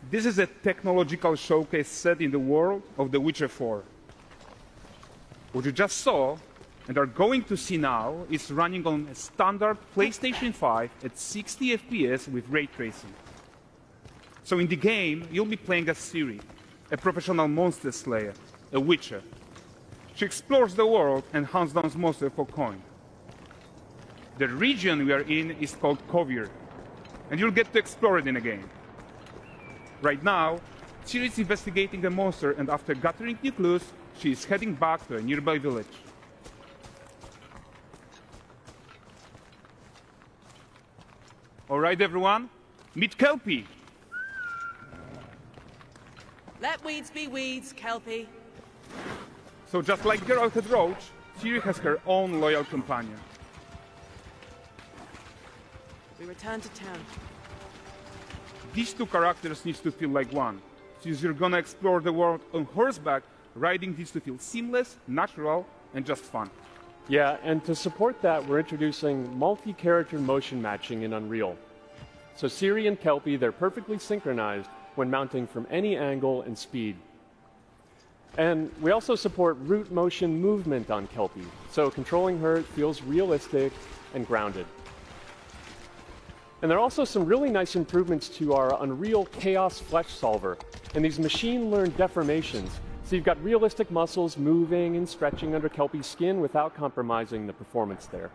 This is a technological showcase set in the world of The Witcher 4. What you just saw and are going to see now is running on a standard PlayStation 5 at 60 FPS with ray tracing. So in the game, you'll be playing as Ciri, a professional monster slayer, a witcher. She explores the world and hunts down monsters for coin. The region we are in is called Kovir, and you'll get to explore it in a game. Right now, Ciri is investigating a monster, and after gathering new clues, she is heading back to a nearby village. All right, everyone, meet Kelpie. Let weeds be weeds, Kelpie. So just like Geralt had Roach, Ciri has her own loyal companion. We return to town. These two characters need to feel like one. Since you're gonna explore the world on horseback, riding needs to feel seamless, natural, and just fun. Yeah, and to support that, we're introducing multi-character motion matching in Unreal. So Ciri and Kelpie, they're perfectly synchronized when mounting from any angle and speed. And we also support root motion movement on Kelpie, so controlling her feels realistic and grounded. And there are also some really nice improvements to our Unreal Chaos Flesh Solver and these machine-learned deformations. So you've got realistic muscles moving and stretching under Kelpie's skin without compromising the performance there.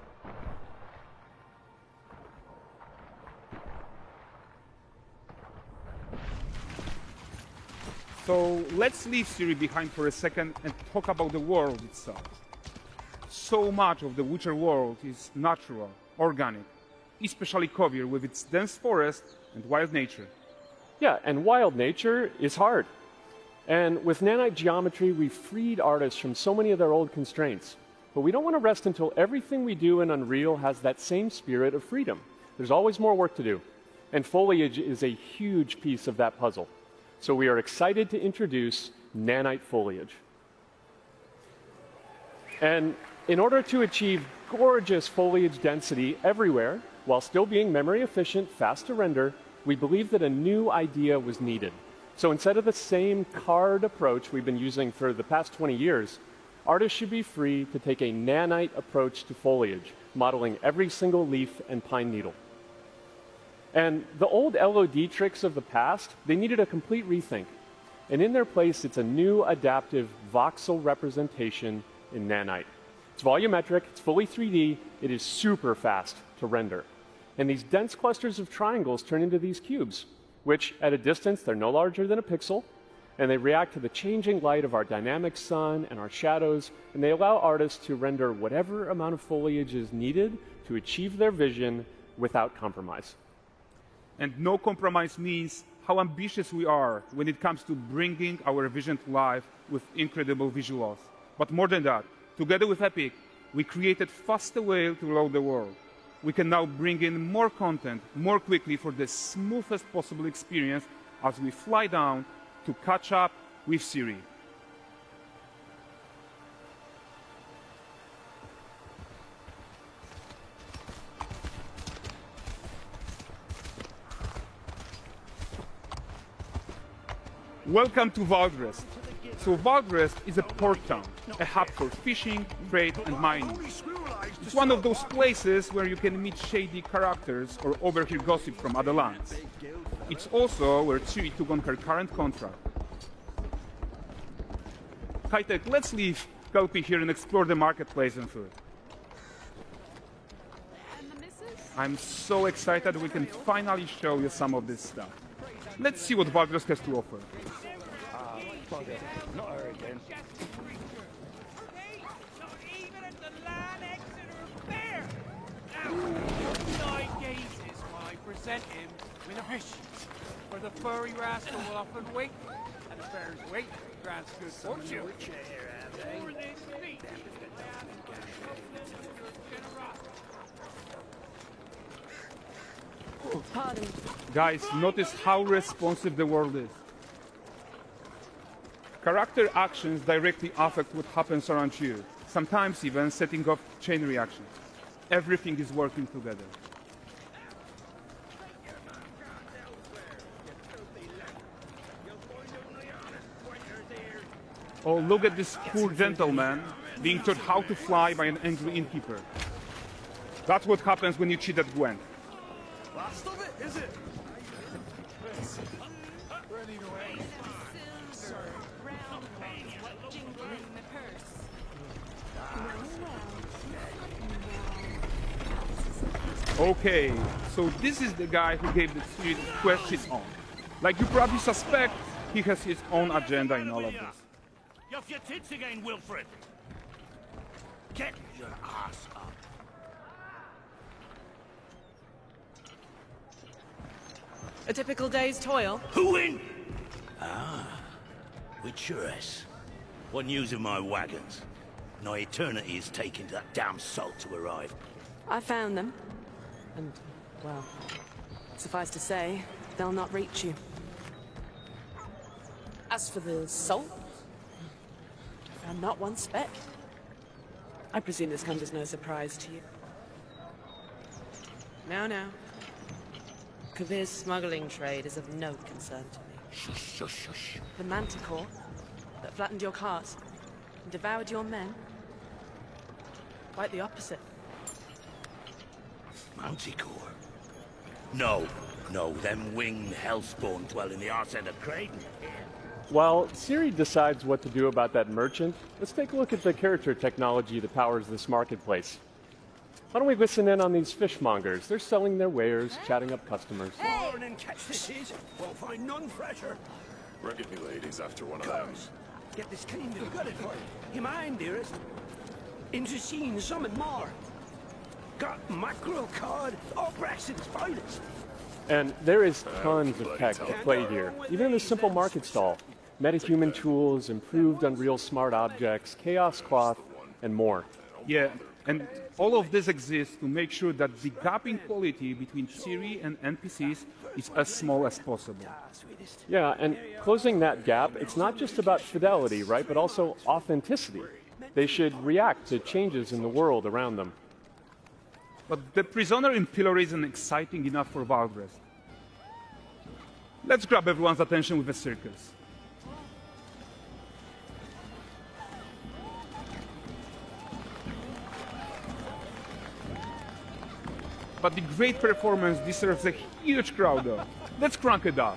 So let's leave Ciri behind for a second and talk about the world itself. So much of the Witcher world is natural, organic, especially Kovir with its dense forest and wild nature. Yeah, and wild nature is hard. And with nanite geometry, we've freed artists from so many of their old constraints. But we don't want to rest until everything we do in Unreal has that same spirit of freedom. There's always more work to do. And foliage is a huge piece of that puzzle. So we are excited to introduce nanite foliage. And in order to achieve gorgeous foliage density everywhere, while still being memory efficient, fast to render, we believe that a new idea was needed. So instead of the same card approach we've been using for the past 20 years, artists should be free to take a nanite approach to foliage, modeling every single leaf and pine needle. And the old LOD tricks of the past, they needed a complete rethink. And in their place, it's a new adaptive voxel representation in nanite. It's volumetric, it's fully 3D, it is super fast to render. And these dense clusters of triangles turn into these cubes, which at a distance, they're no larger than a pixel, and they react to the changing light of our dynamic sun and our shadows, and they allow artists to render whatever amount of foliage is needed to achieve their vision without compromise. And no compromise means how ambitious we are when it comes to bringing our vision to life with incredible visuals. But more than that, together with Epic, we created faster way to load the world. We can now bring in more content more quickly for the smoothest possible experience as we fly down to catch up with Ciri. Welcome to Valdrest. So Valdrest is a port town, a hub for fishing, trade and mining. It's one of those places where you can meet shady characters or overhear gossip from other lands. It's also where Ciri took on her current contract. High-tech, let's leave Kelpie here and explore the marketplace and food. I'm so excited we can finally show you some of this stuff. Let's see what Valdrest has to offer. Not her again. Nine gazes while I present him with a fish. For the furry rascal will often wait, and the bear's weight grants good fortune. For this feat, Pardon. Guys, notice how responsive the world is. Character actions directly affect what happens around you, sometimes even setting off chain reactions. Everything is working together. Oh, look at this poor gentleman being taught how to fly by an angry innkeeper. That's what happens when you cheat at Gwent. Last of it, is it? Okay, so this is the guy who gave the series quest his own. Like you probably suspect, he has his own agenda in all of this. You off your tits again, Wilfred? Get your ass up. A typical day's toil. Who in? With Churess. What news of my wagons? No eternity is taking that damn salt to arrive. I found them. And, well, suffice to say, they'll not reach you. As for the salt, I found not one speck. I presume this comes as no surprise to you. Now. Kavir's smuggling trade is of no concern to me. Shush, shush, shush. The manticore that flattened your cart and devoured your men? Quite the opposite. Manticore? No, them winged hellspawn dwell in the arse end of Creighton. While Siri decides what to do about that merchant, let's take a look at the character technology that powers this marketplace. Why don't we listen in on these fishmongers? They're selling their wares, chatting up customers. Morning, catch this is. Won't find none fresher. Reckon me lady's after one of them. Get this kind of got it for you. You mind, dearest? Into seeing some and more. Got mackerel cod, all Braxton's finest. And there is tons of tech at play here, even in this simple market stall. Metahuman tools, improved Unreal smart objects, chaos cloth, and more. Yeah, and all of this exists to make sure that the gap in quality between Siri and NPCs is as small as possible. Yeah, and closing that gap, it's not just about fidelity, right, but also authenticity. They should react to changes in the world around them. But the prisoner in pillory isn't exciting enough for Valdrest. Let's grab everyone's attention with a circus. But the great performance deserves a huge crowd though. Let's crank it up.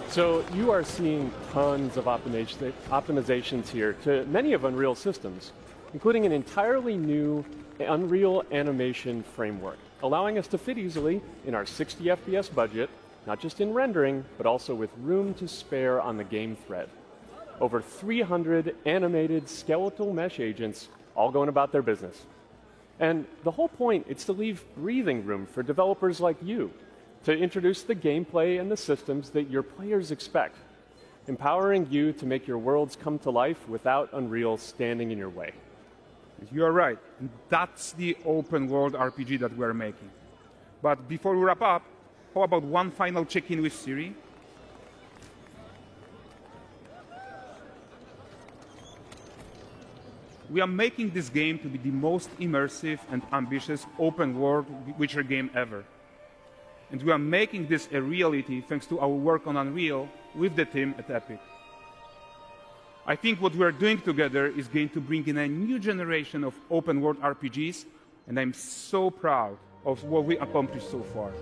So you are seeing tons of optimizations here to many of Unreal systems, including an entirely new Unreal animation framework, allowing us to fit easily in our 60 FPS budget, not just in rendering, but also with room to spare on the game thread. Over 300 animated skeletal mesh agents all going about their business. And the whole point is to leave breathing room for developers like you to introduce the gameplay and the systems that your players expect, empowering you to make your worlds come to life without Unreal standing in your way. You are right. And that's the open world RPG that we're making. But before we wrap up, how about one final check-in with Siri? We are making this game to be the most immersive and ambitious open world Witcher game ever. And we are making this a reality thanks to our work on Unreal with the team at Epic. I think what we are doing together is going to bring in a new generation of open world RPGs, and I'm so proud of what we accomplished so far.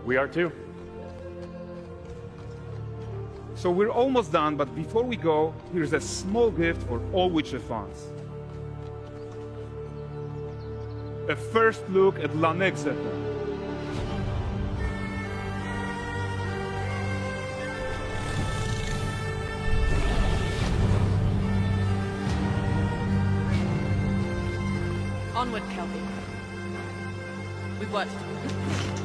We are too. So we're almost done, but before we go, here's a small gift for all Witcher fans. A first look at Lanexeter. Onward, Kelpie. We've worked.